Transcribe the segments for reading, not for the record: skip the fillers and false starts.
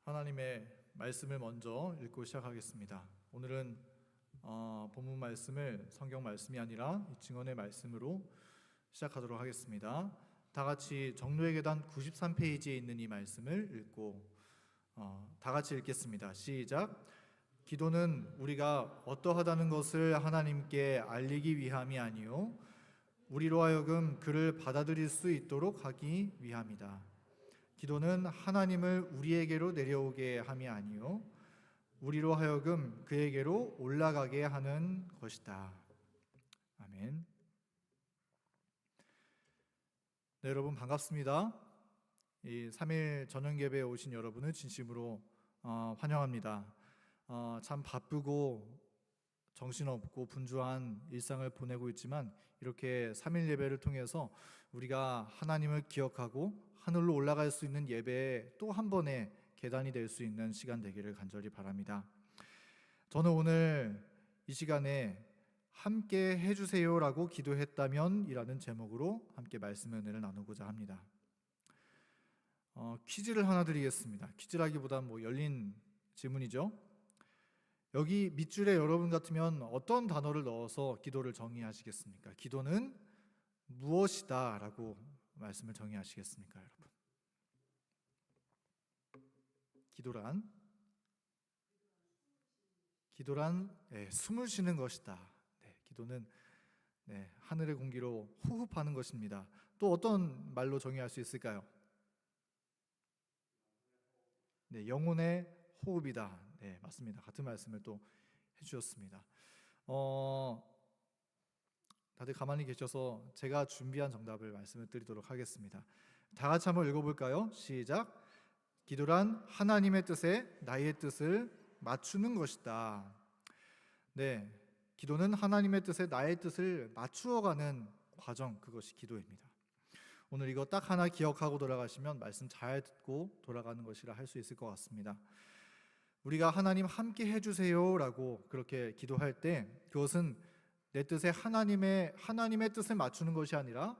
하나님의 말씀을 먼저 읽고 시작하겠습니다. 오늘은 본문 말씀을 성경 말씀이 아니라 증언의 말씀으로 시작하도록 하겠습니다. 다 같이 정로의 계단 93페이지에 있는 이 말씀을 읽고 다 같이 읽겠습니다. 시작. 기도는 우리가 어떠하다는 것을 하나님께 알리기 위함이 아니요 우리로 하여금 그를 받아들일 수 있도록 하기 위함이다. 기도는 하나님을 우리에게로 내려오게 함이 아니요 우리로 하여금 그에게로 올라가게 하는 것이다. 아멘. 네, 여러분 반갑습니다. 이 3일 저녁 예배에 오신 여러분을 진심으로 환영합니다. 참 바쁘고 정신없고 분주한 일상을 보내고 있지만 이렇게 3일 예배를 통해서 우리가 하나님을 기억하고 하늘로 올라갈 수 있는 예배에 또 한 번의 계단이 될 수 있는 시간 되기를 간절히 바랍니다. 저는 오늘 이 시간에 함께 해주세요라고 기도했다면 이라는 제목으로 함께 말씀의 은혜를 나누고자 합니다. 퀴즈를 하나 드리겠습니다. 퀴즈라기보다는 열린 질문이죠. 여기 밑줄에 여러분 같으면 어떤 단어를 넣어서 기도를 정의하시겠습니까? 기도는 무엇이다 라고 말씀을 정의하시겠습니까, 여러분? 기도란 숨을 쉬는 것이다. 기도는 하늘의 공기로 호흡하는 것입니다. 또 어떤 말로 정의할 수 있을까요? 영혼의 호흡이다. 맞습니다. 같은 말씀을 또 해주셨습니다. 다들 가만히 계셔서 제가 준비한 정답을 말씀을 드리도록 하겠습니다. 다 같이 한번 읽어볼까요? 시작. 기도란 하나님의 뜻에 나의 뜻을 맞추는 것이다. 기도는 하나님의 뜻에 나의 뜻을 맞추어가는 과정, 그것이 기도입니다. 오늘 이거 딱 하나 기억하고 돌아가시면 말씀 잘 듣고 돌아가는 것이라 할 수 있을 것 같습니다. 우리가 하나님 함께 해주세요 라고 그렇게 기도할 때 그것은 내 뜻에 하나님의 뜻을 맞추는 것이 아니라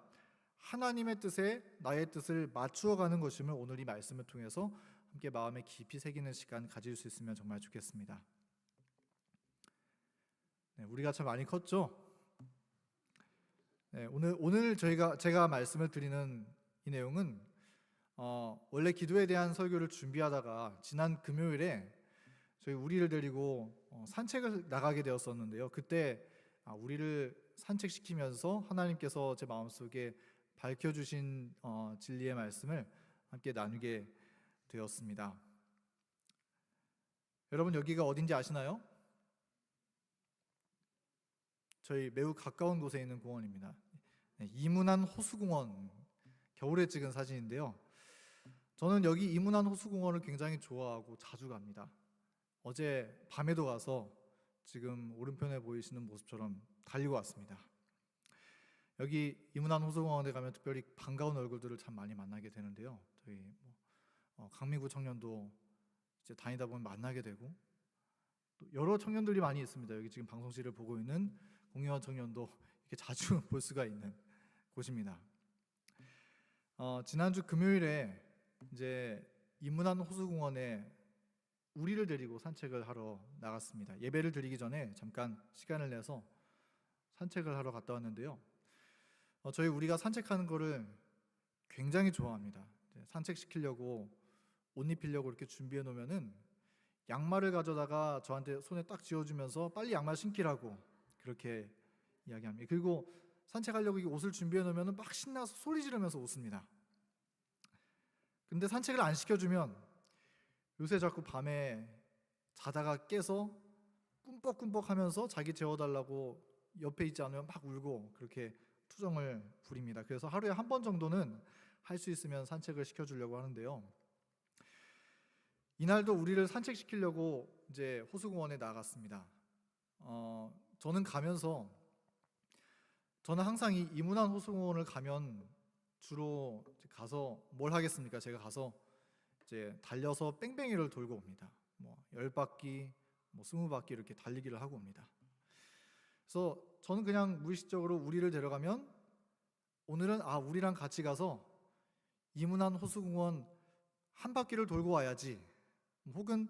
하나님의 뜻에 나의 뜻을 맞추어가는 것임을 오늘 이 말씀을 통해서 함께 마음에 깊이 새기는 시간 가질 수 있으면 정말 좋겠습니다. 우리가 참 많이 컸죠? 오늘 제가 말씀을 드리는 이 내용은 원래 기도에 대한 설교를 준비하다가 지난 금요일에 저희 우리를 데리고 산책을 나가게 되었었는데요. 그때 우리를 산책시키면서 하나님께서 제 마음속에 밝혀주신 진리의 말씀을 함께 나누게 되었습니다. 여러분 여기가 어딘지 아시나요? 저희 매우 가까운 곳에 있는 공원입니다. 이문안 호수공원, 겨울에 찍은 사진인데요. 저는 여기 이문안 호수공원을 굉장히 좋아하고 자주 갑니다. 어제 밤에도 가서 지금 오른편에 보이시는 모습처럼 달리고 왔습니다. 여기 이문안 호수공원에 가면 특별히 반가운 얼굴들을 참 많이 만나게 되는데요. 저희 강미구 청년도 이제 다니다 보면 만나게 되고 또 여러 청년들이 많이 있습니다. 여기 지금 방송실을 보고 있는 공유원 청년도 이렇게 자주 볼 수가 있는 곳입니다. 지난주 금요일에 이제 이문안 호수공원에 우리를 데리고 산책을 하러 나갔습니다. 예배를 드리기 전에 잠깐 시간을 내서 산책을 하러 갔다 왔는데요. 저희 우리가 산책하는 거를 굉장히 좋아합니다. 산책시키려고 옷 입히려고 이렇게 준비해 놓으면은 양말을 가져다가 저한테 손에 딱 쥐어주면서 빨리 양말 신기라고 그렇게 이야기합니다. 그리고 산책하려고 이 옷을 준비해 놓으면은 막 신나서 소리 지르면서 웃습니다. 근데 산책을 안 시켜주면 요새 자꾸 밤에 자다가 깨서 꿈뻑꿈뻑 하면서 자기 재워달라고 옆에 있지 않으면 막 울고 그렇게 투정을 부립니다. 그래서 하루에 한 번 정도는 할 수 있으면 산책을 시켜주려고 하는데요. 이날도 우리를 산책시키려고 이제 호수공원에 나갔습니다. 저는 가면서 저는 항상 이 이문안 호수공원을 가면 주로 가서 뭘 하겠습니까? 제가 가서 이제 달려서 뺑뺑이를 돌고 옵니다. 10바퀴, 20바퀴 이렇게 달리기를 하고 옵니다. 그래서 저는 그냥 무의식적으로 우리를 데려가면 오늘은 우리랑 같이 가서 이문안 호수공원 한 바퀴를 돌고 와야지 혹은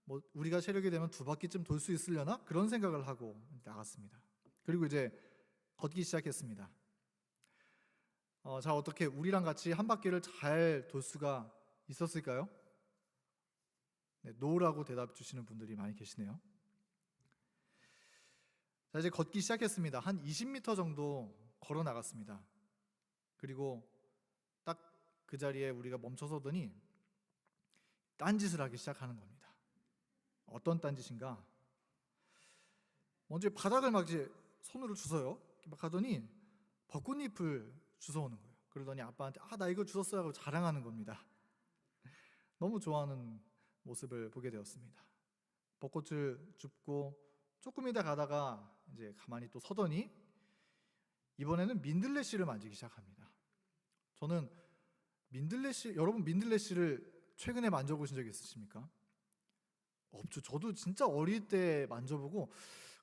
뭐 우리가 체력이 되면 2바퀴쯤 돌 수 있으려나 그런 생각을 하고 나갔습니다. 그리고 이제 걷기 시작했습니다. 자, 어떻게 우리랑 같이 한 바퀴를 잘 돌 수가 있었을까요? 네, 노라고 대답 주시는 분들이 많이 계시네요. 자, 이제 걷기 시작했습니다. 한 20m 정도 걸어 나갔습니다. 그리고 딱 그 자리에 우리가 멈춰서더니 딴짓을 하기 시작하는 겁니다. 어떤 딴짓인가? 먼저 바닥을 막 이제 손으로 주워요. 막 하더니 벚꽃잎을 주워오는 거예요. 그러더니 아빠한테 나 이거 주웠어요 하고 자랑하는 겁니다. 너무 좋아하는 모습을 보게 되었습니다. 벚꽃을 줍고 조금 이따 가다가 이제 가만히 또 서더니 이번에는 민들레씨를 만지기 시작합니다. 저는 여러분 민들레씨를 최근에 만져보신 적 있으십니까? 없죠. 저도 진짜 어릴 때 만져보고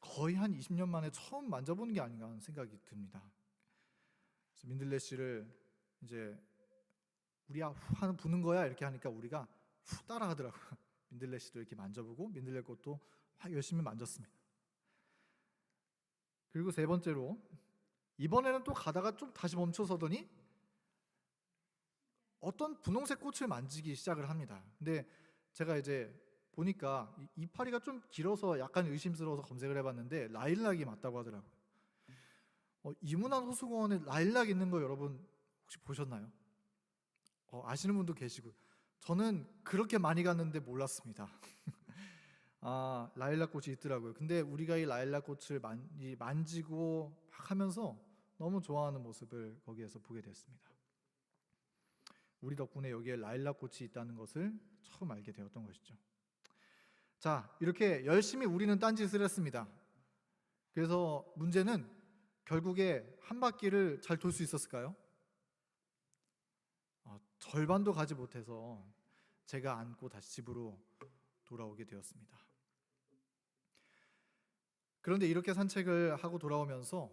거의 한 20년 만에 처음 만져보는 게 아닌가 하는 생각이 듭니다. 그래서 민들레씨를 이제 우리야 후 부는 거야 이렇게 하니까 우리가 후 따라하더라고요. 민들레씨도 이렇게 만져보고 민들레꽃도 열심히 만졌습니다. 그리고 세 번째로 이번에는 또 가다가 좀 다시 멈춰서더니 어떤 분홍색 꽃을 만지기 시작을 합니다. 근데 제가 이제 보니까 이파리가 좀 길어서 약간 의심스러워서 검색을 해봤는데 라일락이 맞다고 하더라고요. 이문안 호수공원에 라일락 있는 거 여러분 혹시 보셨나요? 아시는 분도 계시고 저는 그렇게 많이 갔는데 몰랐습니다. 라일락 꽃이 있더라고요. 근데 우리가 이 라일락 꽃을 만지고 막 하면서 너무 좋아하는 모습을 거기에서 보게 됐습니다. 우리 덕분에 여기에 라일락 꽃이 있다는 것을 처음 알게 되었던 것이죠. 자, 이렇게 열심히 우리는 딴짓을 했습니다. 그래서 문제는 결국에 한 바퀴를 잘 돌 수 있었을까요? 절반도 가지 못해서 제가 안고 다시 집으로 돌아오게 되었습니다. 그런데 이렇게 산책을 하고 돌아오면서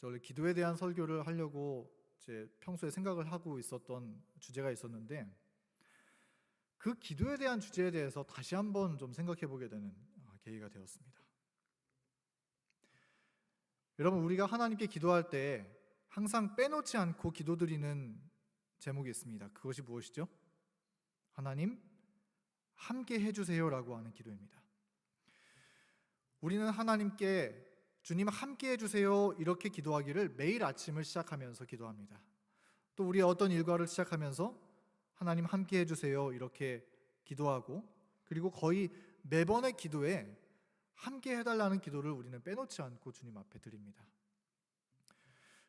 원래 기도에 대한 설교를 하려고 제 평소에 생각을 하고 있었던 주제가 있었는데 그 기도에 대한 주제에 대해서 다시 한번 좀 생각해 보게 되는 계기가 되었습니다. 여러분, 우리가 하나님께 기도할 때 항상 빼놓지 않고 기도드리는 제목이 있습니다. 그것이 무엇이죠? 하나님 함께 해주세요라고 하는 기도입니다. 우리는 하나님께 주님 함께 해주세요 이렇게 기도하기를 매일 아침을 시작하면서 기도합니다. 또 우리의 어떤 일과를 시작하면서 하나님 함께 해주세요 이렇게 기도하고 그리고 거의 매번의 기도에 함께 해달라는 기도를 우리는 빼놓지 않고 주님 앞에 드립니다.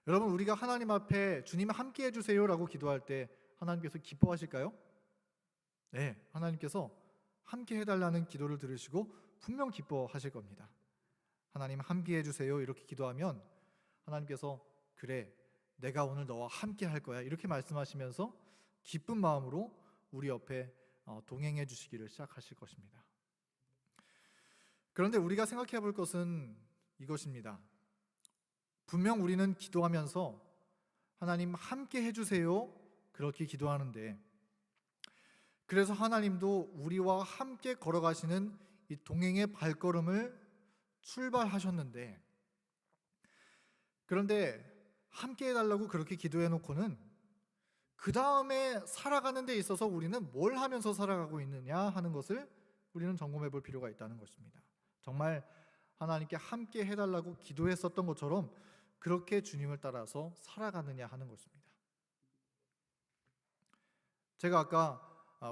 여러분, 우리가 하나님 앞에 주님 함께 해주세요 라고 기도할 때 하나님께서 기뻐하실까요? 네, 하나님께서 함께 해달라는 기도를 들으시고 분명 기뻐하실 겁니다. 하나님 함께 해주세요 이렇게 기도하면 하나님께서 그래 내가 오늘 너와 함께 할 거야 이렇게 말씀하시면서 기쁜 마음으로 우리 옆에 동행해 주시기를 시작하실 것입니다. 그런데 우리가 생각해 볼 것은 이것입니다. 분명 우리는 기도하면서 하나님 함께 해주세요 그렇게 기도하는데 그래서 하나님도 우리와 함께 걸어가시는 이 동행의 발걸음을 출발하셨는데 그런데 함께 해달라고 그렇게 기도해 놓고는 그 다음에 살아가는 데 있어서 우리는 뭘 하면서 살아가고 있느냐 하는 것을 우리는 점검해 볼 필요가 있다는 것입니다. 정말 하나님께 함께 해달라고 기도했었던 것처럼 그렇게 주님을 따라서 살아가느냐 하는 것입니다. 제가 아까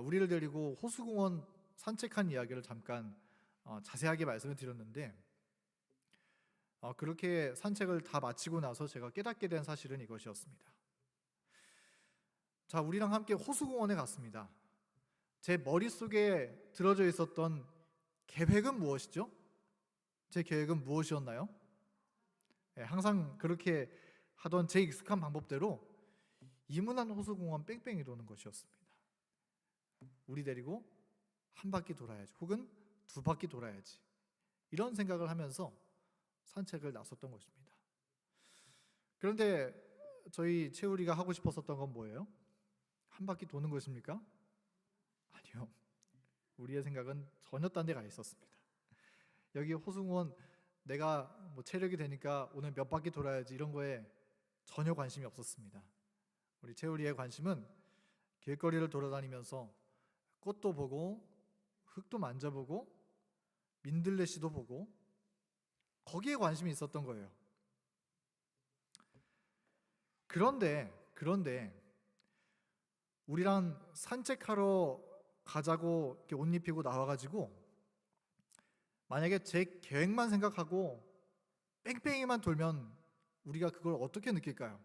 우리를 데리고 호수공원 산책한 이야기를 잠깐 자세하게 말씀을 드렸는데 그렇게 산책을 다 마치고 나서 제가 깨닫게 된 사실은 이것이었습니다. 자, 우리랑 함께 호수공원에 갔습니다. 제 머릿속에 들어져 있었던 계획은 무엇이죠? 제 계획은 무엇이었나요? 네, 항상 그렇게 하던 제 익숙한 방법대로 이문안 호수공원 뺑뺑이 도는 것이었습니다. 우리 데리고 한 바퀴 돌아야지 혹은 2바퀴 돌아야지 이런 생각을 하면서 산책을 나섰던 것입니다. 그런데 저희 채우리가 하고 싶었었던 건 뭐예요? 한 바퀴 도는 것입니까? 아니요. 우리의 생각은 전혀 딴 데 가 있었습니다. 여기 호수공원 내가 뭐 체력이 되니까 오늘 몇 바퀴 돌아야지 이런 거에 전혀 관심이 없었습니다. 우리 채우리의 관심은 길거리를 돌아다니면서 꽃도 보고 흙도 만져보고 민들레씨도 보고 거기에 관심이 있었던 거예요. 그런데 우리랑 산책하러 가자고 이렇게 옷 입히고 나와가지고 만약에 제 계획만 생각하고 뺑뺑이만 돌면 우리가 그걸 어떻게 느낄까요?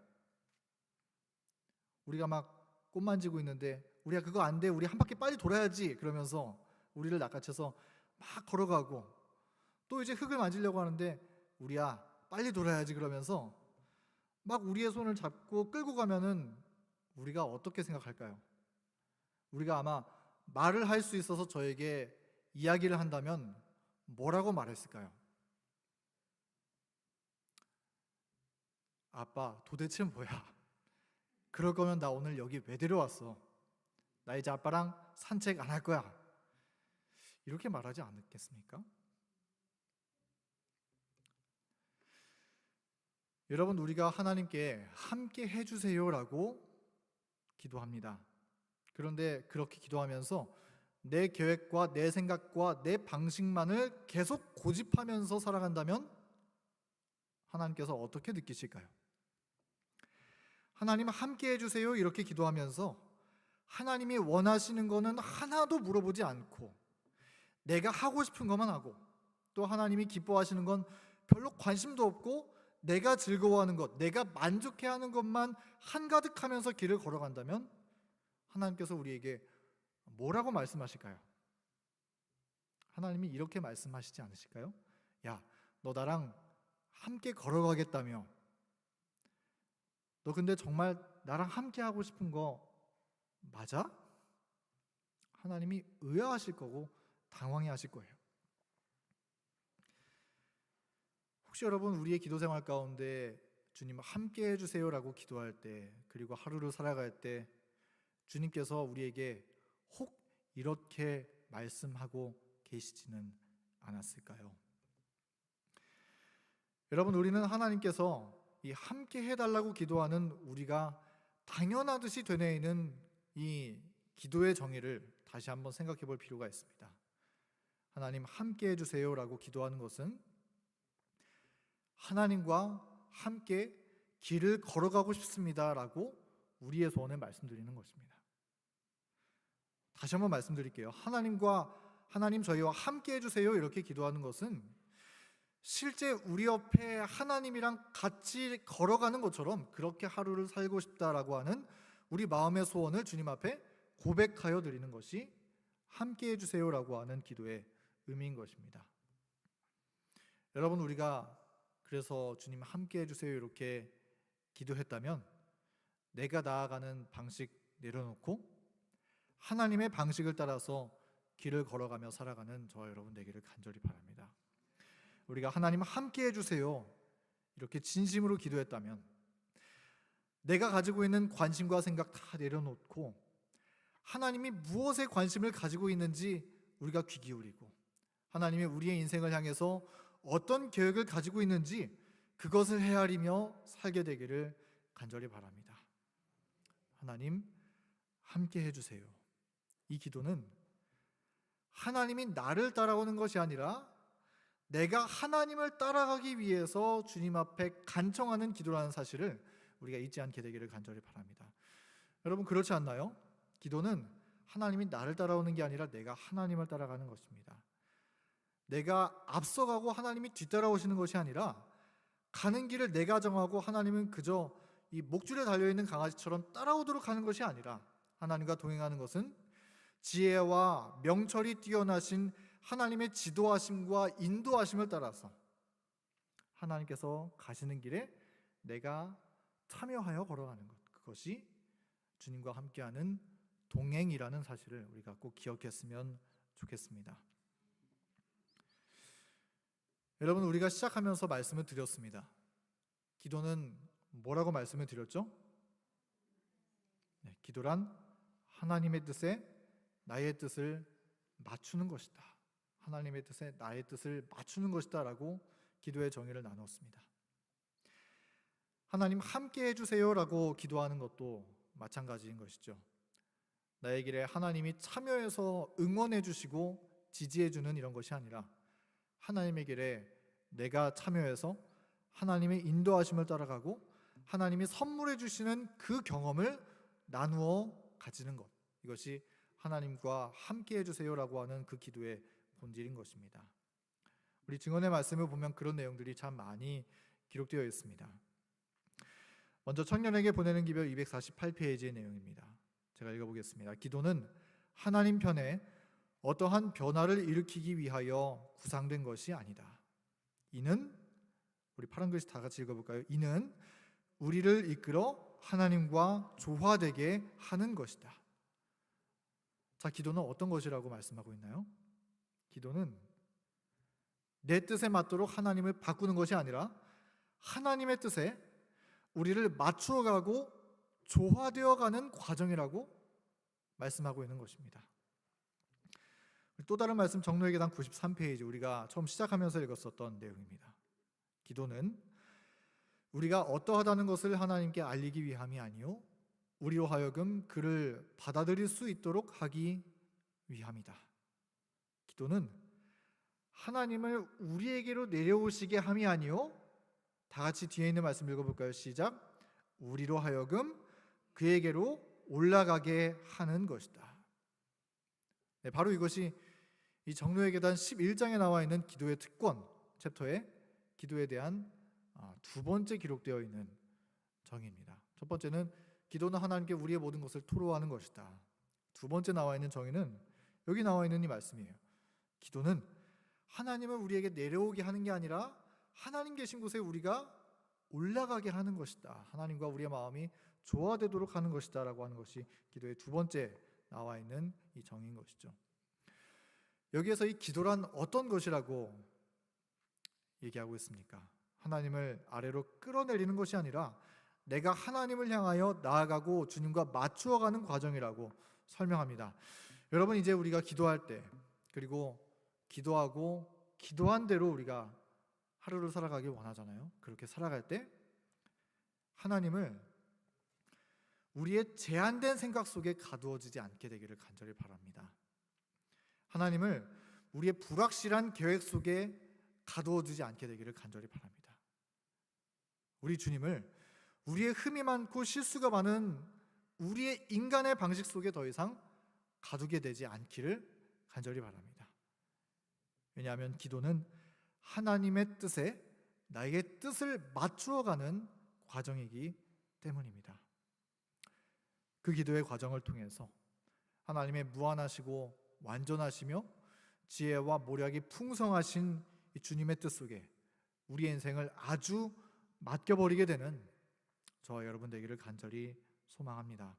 우리가 막 꽃 만지고 있는데 우리가 그거 안 돼, 우리 한 바퀴 빨리 돌아야지 그러면서 우리를 낚아채서 막 걸어가고, 또 이제 흙을 만지려고 하는데 우리야 빨리 돌아야지 그러면서 막 우리의 손을 잡고 끌고 가면은 우리가 어떻게 생각할까요? 우리가 아마 말을 할 수 있어서 저에게 이야기를 한다면 뭐라고 말했을까요? 아빠 도대체 뭐야? 그럴 거면 나 오늘 여기 왜 데려왔어? 나 이제 아빠랑 산책 안 할 거야. 이렇게 말하지 않겠습니까? 여러분, 우리가 하나님께 함께 해주세요라고 기도합니다. 그런데 그렇게 기도하면서 내 계획과 내 생각과 내 방식만을 계속 고집하면서 살아간다면 하나님께서 어떻게 느끼실까요? 하나님 함께 해주세요 이렇게 기도하면서 하나님이 원하시는 거는 하나도 물어보지 않고 내가 하고 싶은 것만 하고, 또 하나님이 기뻐하시는 건 별로 관심도 없고 내가 즐거워하는 것, 내가 만족해하는 것만 한가득하면서 길을 걸어간다면 하나님께서 우리에게 뭐라고 말씀하실까요? 하나님이 이렇게 말씀하시지 않으실까요? 야, 너 나랑 함께 걸어가겠다며? 너 근데 정말 나랑 함께 하고 싶은 거 맞아? 하나님이 의아하실 거고 당황해 하실 거예요. 혹시 여러분 우리의 기도 생활 가운데 주님 함께 해주세요라고 기도할 때, 그리고 하루를 살아갈 때 주님께서 우리에게 혹 이렇게 말씀하고 계시지는 않았을까요? 여러분, 우리는 하나님께서 이 함께 해달라고 기도하는 우리가 당연하듯이 되뇌이는 이 기도의 정의를 다시 한번 생각해 볼 필요가 있습니다. 하나님 함께 해주세요라고 기도하는 것은 하나님과 함께 길을 걸어가고 싶습니다라고 우리의 소원을 말씀드리는 것입니다. 다시 한번 말씀드릴게요. 하나님 저희와 함께 해주세요 이렇게 기도하는 것은 실제 우리 옆에 하나님이랑 같이 걸어가는 것처럼 그렇게 하루를 살고 싶다라고 하는 우리 마음의 소원을 주님 앞에 고백하여 드리는 것이 함께 해주세요라고 하는 기도의 의미인 것입니다. 여러분, 우리가 그래서 주님 함께 해주세요 이렇게 기도했다면 내가 나아가는 방식 내려놓고 하나님의 방식을 따라서 길을 걸어가며 살아가는 저와 여러분 되기를 간절히 바랍니다. 우리가 하나님 함께 해주세요 이렇게 진심으로 기도했다면 내가 가지고 있는 관심과 생각 다 내려놓고 하나님이 무엇에 관심을 가지고 있는지 우리가 귀 기울이고 하나님이 우리의 인생을 향해서 어떤 계획을 가지고 있는지 그것을 헤아리며 살게 되기를 간절히 바랍니다. 하나님 함께 해주세요. 이 기도는 하나님이 나를 따라오는 것이 아니라 내가 하나님을 따라가기 위해서 주님 앞에 간청하는 기도라는 사실을 우리가 잊지 않게 되기를 간절히 바랍니다. 여러분, 그렇지 않나요? 기도는 하나님이 나를 따라오는 게 아니라 내가 하나님을 따라가는 것입니다. 내가 앞서가고 하나님이 뒤따라오시는 것이 아니라 가는 길을 내가 정하고 하나님은 그저 이 목줄에 달려있는 강아지처럼 따라오도록 하는 것이 아니라 하나님과 동행하는 것은 지혜와 명철이 뛰어나신 하나님의 지도하심과 인도하심을 따라서 하나님께서 가시는 길에 내가 참여하여 걸어가는 것, 그것이 주님과 함께하는 동행이라는 사실을 우리가 꼭 기억했으면 좋겠습니다. 여러분, 우리가 시작하면서 말씀을 드렸습니다. 기도는 뭐라고 말씀을 드렸죠? 기도란 하나님의 뜻에 나의 뜻을 맞추는 것이다. 하나님의 뜻에 나의 뜻을 맞추는 것이다 라고 기도의 정의를 나누었습니다. 하나님 함께 해주세요 라고 기도하는 것도 마찬가지인 것이죠. 나의 길에 하나님이 참여해서 응원해 주시고 지지해 주는 이런 것이 아니라 하나님의 길에 내가 참여해서 하나님의 인도하심을 따라가고 하나님이 선물해 주시는 그 경험을 나누어 가지는 것, 이것이 하나님과 함께 해주세요라고 하는 그 기도의 본질인 것입니다. 우리 증언의 말씀을 보면 그런 내용들이 참 많이 기록되어 있습니다. 먼저 청년에게 보내는 기별 248페이지의 내용입니다. 제가 읽어보겠습니다. 기도는 하나님 편에 어떠한 변화를 일으키기 위하여 구상된 것이 아니다. 이는, 우리 파란 글씨 다 같이 읽어볼까요? 이는 우리를 이끌어 하나님과 조화되게 하는 것이다. 자, 기도는 어떤 것이라고 말씀하고 있나요? 기도는 내 뜻에 맞도록 하나님을 바꾸는 것이 아니라 하나님의 뜻에 우리를 맞추어가고 조화되어가는 과정이라고 말씀하고 있는 것입니다. 또 다른 말씀 정로의 계단 93페이지, 우리가 처음 시작하면서 읽었었던 내용입니다. 기도는 우리가 어떠하다는 것을 하나님께 알리기 위함이 아니요 우리로 하여금 그를 받아들일 수 있도록 하기 위함이다. 기도는 하나님을 우리에게로 내려오시게 함이 아니요, 다 같이 뒤에 있는 말씀 읽어볼까요? 시작. 우리로 하여금 그에게로 올라가게 하는 것이다. 네, 바로 이것이 이 정로의 계단 11장에 나와 있는 기도의 특권 챕터에 기도에 대한 두 번째 기록되어 있는 정의입니다. 첫 번째는 기도는 하나님께 우리의 모든 것을 토로하는 것이다. 두 번째 나와 있는 정의는 여기 나와 있는 이 말씀이에요. 기도는 하나님을 우리에게 내려오게 하는 게 아니라 하나님 계신 곳에 우리가 올라가게 하는 것이다. 하나님과 우리의 마음이 조화되도록 하는 것이다 라고 하는 것이 기도의 두 번째 나와 있는 이 정의인 것이죠. 여기에서 이 기도란 어떤 것이라고 얘기하고 있습니까? 하나님을 아래로 끌어내리는 것이 아니라 내가 하나님을 향하여 나아가고 주님과 맞추어가는 과정이라고 설명합니다. 여러분, 이제 우리가 기도할 때, 그리고 기도하고 기도한 대로 우리가 하루를 살아가길 원하잖아요. 그렇게 살아갈 때 하나님을 우리의 제한된 생각 속에 가두어지지 않게 되기를 간절히 바랍니다. 하나님을 우리의 불확실한 계획 속에 가두어두지 않게 되기를 간절히 바랍니다. 우리 주님을 우리의 흠이 많고 실수가 많은 우리의 인간의 방식 속에 더 이상 가두게 되지 않기를 간절히 바랍니다. 왜냐하면 기도는 하나님의 뜻에 나에게 뜻을 맞추어가는 과정이기 때문입니다. 그 기도의 과정을 통해서 하나님의 무한하시고 완전하시며 지혜와 모략이 풍성하신 이 주님의 뜻 속에 우리의 인생을 아주 맡겨버리게 되는 저와 여러분 되기를 간절히 소망합니다.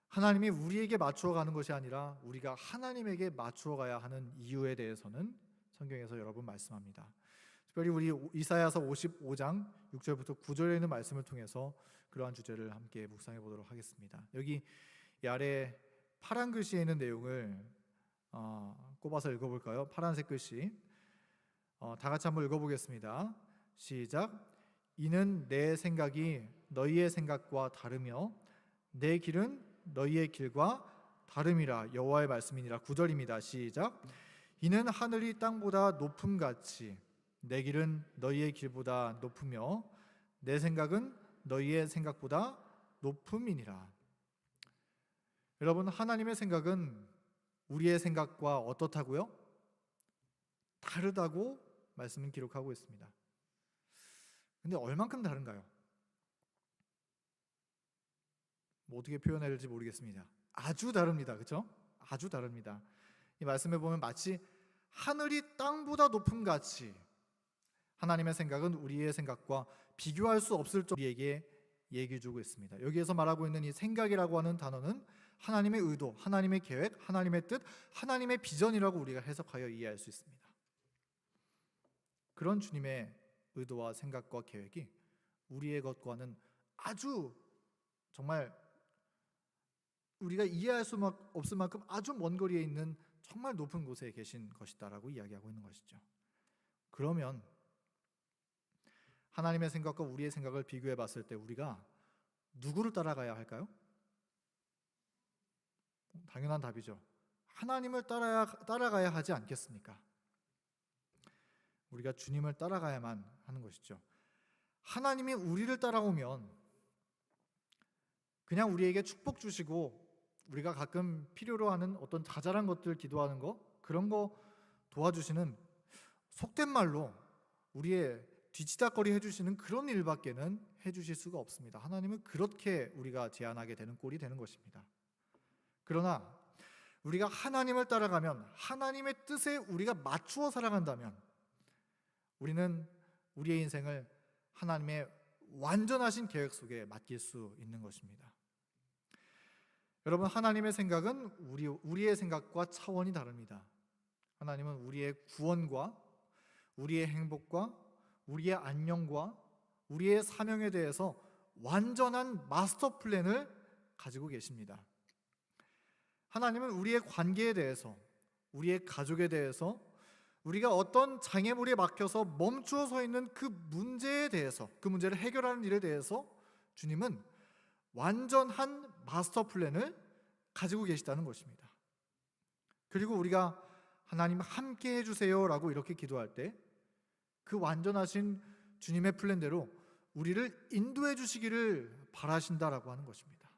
하나님이 우리에게 맞추어 가는 것이 아니라 우리가 하나님에게 맞추어 가야 하는 이유에 대해서는 성경에서 여러 번 말씀합니다. 특별히 우리 이사야서 55장 6절부터 9절에 있는 말씀을 통해서 그러한 주제를 함께 묵상해 보도록 하겠습니다. 여기 이 아래 파란 글씨에 있는 내용을 꼽아서 읽어볼까요? 파란색 글씨 다 같이 한번 읽어보겠습니다. 시작. 이는 내 생각이 너희의 생각과 다르며 내 길은 너희의 길과 다름이라 여호와의 말씀이니라. 9절입니다. 시작. 이는 하늘이 땅보다 높음같이 내 길은 너희의 길보다 높으며 내 생각은 너희의 생각보다 높음이니라. 여러분, 하나님의 생각은 우리의 생각과 어떻다고요? 다르다고 말씀은 기록하고 있습니다. 근데 얼만큼 다른가요? 뭐 어떻게 표현해야 될지 모르겠습니다. 아주 다릅니다. 그렇죠? 아주 다릅니다. 이 말씀에 보면 마치 하늘이 땅보다 높음 같이 하나님의 생각은 우리의 생각과 비교할 수 없을 정도로 우리에게 얘기해 주고 있습니다. 여기에서 말하고 있는 이 생각이라고 하는 단어는 하나님의 의도, 하나님의 계획, 하나님의 뜻, 하나님의 비전이라고 우리가 해석하여 이해할 수 있습니다. 그런 주님의 의도와 생각과 계획이 우리의 것과는 아주 정말 우리가 이해할 수 없을 만큼 아주 먼 거리에 있는 정말 높은 곳에 계신 것이다라고 이야기하고 있는 것이죠. 그러면 하나님의 생각과 우리의 생각을 비교해 봤을 때 우리가 누구를 따라가야 할까요? 당연한 답이죠. 하나님을 따라가야 하지 않겠습니까? 우리가 주님을 따라가야만 하는 것이죠. 하나님이 우리를 따라오면 그냥 우리에게 축복 주시고 우리가 가끔 필요로 하는 어떤 자잘한 것들 기도하는 거 그런 거 도와주시는, 속된 말로 우리의 뒤치다거리 해주시는 그런 일밖에는 해주실 수가 없습니다. 하나님은 그렇게 우리가 제한하게 되는 꼴이 되는 것입니다. 그러나 우리가 하나님을 따라가면, 하나님의 뜻에 우리가 맞추어 살아간다면 우리는 우리의 인생을 하나님의 완전하신 계획 속에 맡길 수 있는 것입니다. 여러분, 하나님의 생각은 우리의 생각과 차원이 다릅니다. 하나님은 우리의 구원과 우리의 행복과 우리의 안녕과 우리의 사명에 대해서 완전한 마스터 플랜을 가지고 계십니다. 하나님은 우리의 관계에 대해서, 우리의 가족에 대해서, 우리가 어떤 장애물에 막혀서 멈추어 서 있는 그 문제에 대해서, 그 문제를 해결하는 일에 대해서 주님은 완전한 마스터 플랜을 가지고 계시다는 것입니다. 그리고 우리가 하나님 함께 해주세요 라고 이렇게 기도할 때 그 완전하신 주님의 플랜대로 우리를 인도해 주시기를 바라신다라고 하는 것입니다.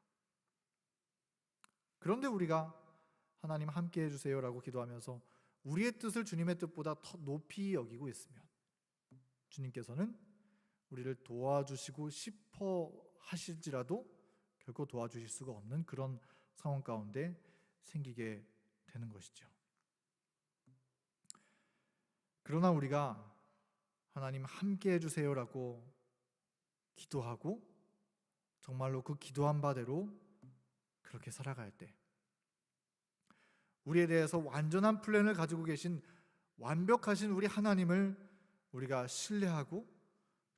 그런데 우리가 하나님 함께 해주세요 라고 기도하면서 우리의 뜻을 주님의 뜻보다 더 높이 여기고 있으면 주님께서는 우리를 도와주시고 싶어 하실지라도 결코 도와주실 수가 없는 그런 상황 가운데 생기게 되는 것이죠. 그러나 우리가 하나님 함께 해주세요라고 기도하고 정말로 그 기도한 바대로 그렇게 살아갈 때 우리에 대해서 완전한 플랜을 가지고 계신 완벽하신 우리 하나님을 우리가 신뢰하고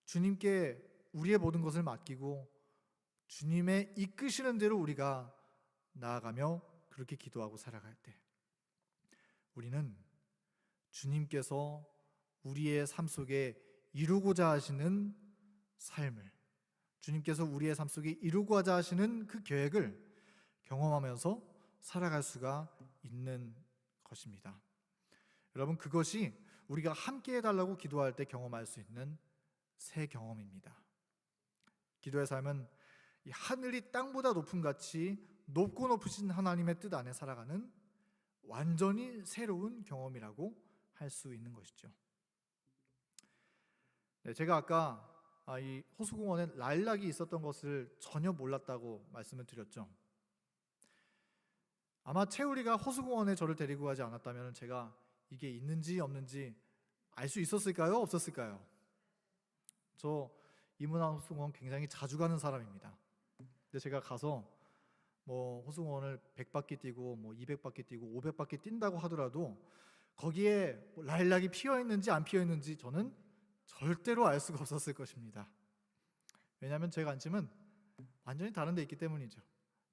주님께 우리의 모든 것을 맡기고 주님의 이끄시는 대로 우리가 나아가며 그렇게 기도하고 살아갈 때 우리는 주님께서 우리의 삶 속에 이루고자 하시는 삶을, 주님께서 우리의 삶 속에 이루고자 하시는 그 계획을 경험하면서 살아갈 수가 있는 것입니다. 여러분, 그것이 우리가 함께 해달라고 기도할 때 경험할 수 있는 새 경험입니다. 기도의 삶은 이 하늘이 땅보다 높은 같이 높고 높으신 하나님의 뜻 안에 살아가는 완전히 새로운 경험이라고 할 수 있는 것이죠. 네, 제가 아까 이 호수공원에 라일락이 있었던 것을 전혀 몰랐다고 말씀을 드렸죠. 아마 채우리가 호수공원에 저를 데리고 가지 않았다면 제가 이게 있는지 없는지 알 수 있었을까요? 없었을까요? 저 이문환 호수공원 굉장히 자주 가는 사람입니다. 근데 제가 가서 뭐 호수공원을 100바퀴 뛰고 뭐 200바퀴 뛰고 500바퀴 뛴다고 하더라도 거기에 뭐 라일락이 피어 있는지 안 피어 있는지 저는 절대로 알 수가 없었을 것입니다. 왜냐하면 제 관심은 완전히 다른 데 있기 때문이죠.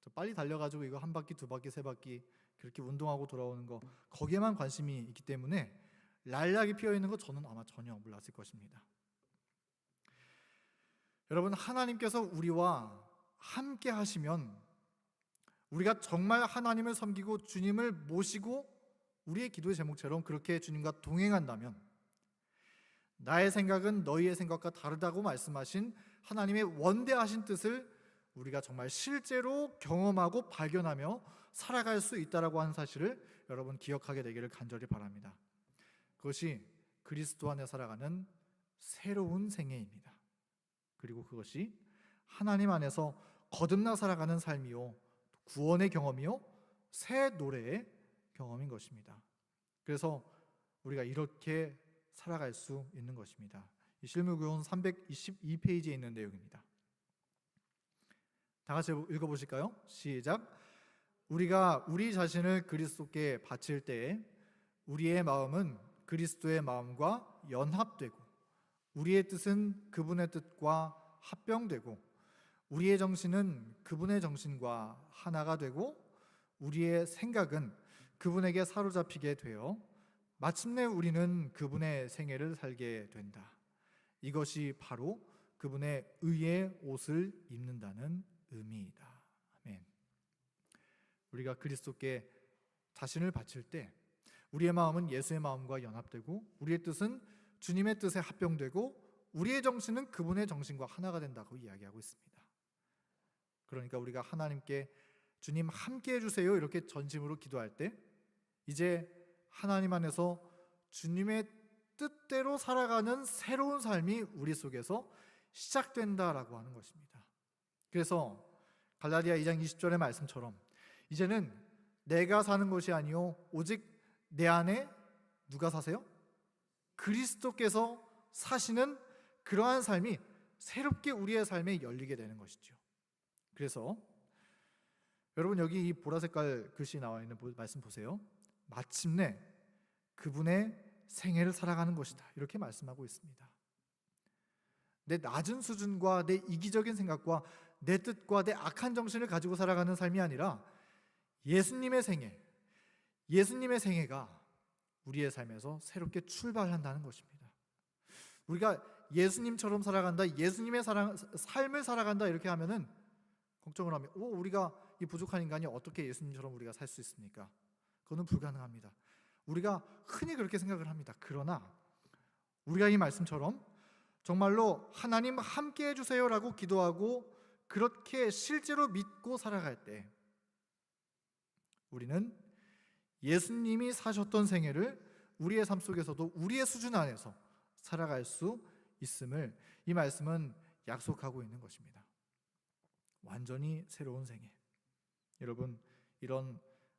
저 빨리 달려가지고 이거 한 바퀴, 두 바퀴, 세 바퀴 그렇게 운동하고 돌아오는 거 거기에만 관심이 있기 때문에 라일락이 피어 있는 거 저는 아마 전혀 몰랐을 것입니다. 여러분, 하나님께서 우리와 함께 하시면 우리가 정말 하나님을 섬기고 주님을 모시고 우리의 기도의 제목처럼 그렇게 주님과 동행한다면 나의 생각은 너희의 생각과 다르다고 말씀하신 하나님의 원대하신 뜻을 우리가 정말 실제로 경험하고 발견하며 살아갈 수 있다라고 하는 사실을 여러분 기억하게 되기를 간절히 바랍니다. 그것이 그리스도 안에 살아가는 새로운 생애입니다. 그리고 그것이 하나님 안에서 거듭나 살아가는 삶이요, 구원의 경험이요, 새 노래의 경험인 것입니다. 그래서 우리가 이렇게 살아갈 수 있는 것입니다. 이 실무교훈 322페이지에 있는 내용입니다. 다 같이 읽어보실까요? 시작. 우리가 우리 자신을 그리스도께 바칠 때에 우리의 마음은 그리스도의 마음과 연합되고 우리의 뜻은 그분의 뜻과 합병되고 우리의 정신은 그분의 정신과 하나가 되고 우리의 생각은 그분에게 사로잡히게 되어 마침내 우리는 그분의 생애를 살게 된다. 이것이 바로 그분의 의의 옷을 입는다는 의미이다. 아멘. 우리가 그리스도께 자신을 바칠 때 우리의 마음은 예수의 마음과 연합되고 우리의 뜻은 주님의 뜻에 합병되고 우리의 정신은 그분의 정신과 하나가 된다고 이야기하고 있습니다. 그러니까 우리가 하나님께 주님 함께 해주세요 이렇게 전심으로 기도할 때 이제 하나님 안에서 주님의 뜻대로 살아가는 새로운 삶이 우리 속에서 시작된다라고 하는 것입니다. 그래서 갈라디아 2장 20절의 말씀처럼 이제는 내가 사는 것이 아니요 오직 내 안에 누가 사세요? 그리스도께서 사시는 그러한 삶이 새롭게 우리의 삶에 열리게 되는 것이죠. 그래서 여러분 여기 이 보라 색깔 글씨 나와 있는 말씀 보세요. 마침내 그분의 생애를 살아가는 것이다. 이렇게 말씀하고 있습니다. 내 낮은 수준과 내 이기적인 생각과 내 뜻과 내 악한 정신을 가지고 살아가는 삶이 아니라 예수님의 생애, 예수님의 생애가 우리의 삶에서 새롭게 출발한다는 것입니다. 우리가 예수님처럼 살아간다, 예수님의 삶을 살아간다 이렇게 하면은 걱정을 하면 우리가 이 부족한 인간이 어떻게 예수님처럼 우리가 살 수 있습니까? 그거는 불가능합니다. 우리가 흔히 그렇게 생각을 합니다. 그러나 우리가 이 말씀처럼 정말로 하나님 함께 해주세요라고 기도하고 그렇게 실제로 믿고 살아갈 때 우리는 예수님이 사셨던 생애를 우리의 삶 속에서도 우리의 수준 안에서 살아갈 수 있음을 이 말씀은 약속하고 있는 것입니다. 완전히 새로운 생애. 여러분 이런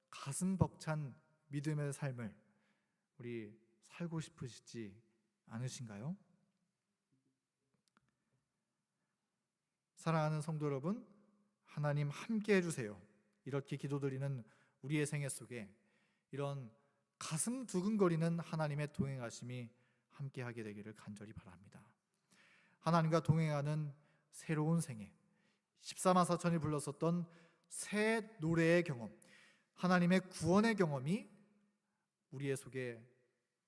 가슴 벅찬 믿음의 삶을 우리 살고 싶으시지 않으신가요? 사랑하는 성도 여러분, 하나님 함께 해주세요 이렇게 기도드리는 우리의 생애 속에 이런 가슴 두근거리는 하나님의 동행하심이 함께하게 되기를 간절히 바랍니다. 하나님과 동행하는 새로운 생애, 14만 4천이 불렀었던 새 노래의 경험, 하나님의 구원의 경험이 우리의 속에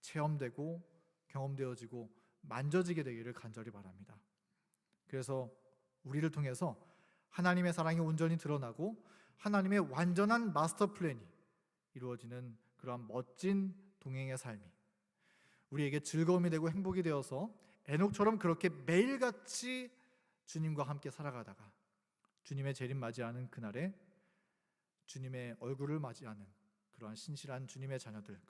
체험되고 경험되어지고 만져지게 되기를 간절히 바랍니다. 그래서 우리를 통해서 하나님의 사랑이 온전히 드러나고 하나님의 완전한 마스터 플랜이 이루어지는 그러한 멋진 동행의 삶이 우리에게 즐거움이 되고 행복이 되어서 에녹처럼 그렇게 매일같이 주님과 함께 살아가다가 주님의 재림 맞이하는 그날에 주님의 얼굴을 맞이하는 그러한 신실한 주님의 자녀들,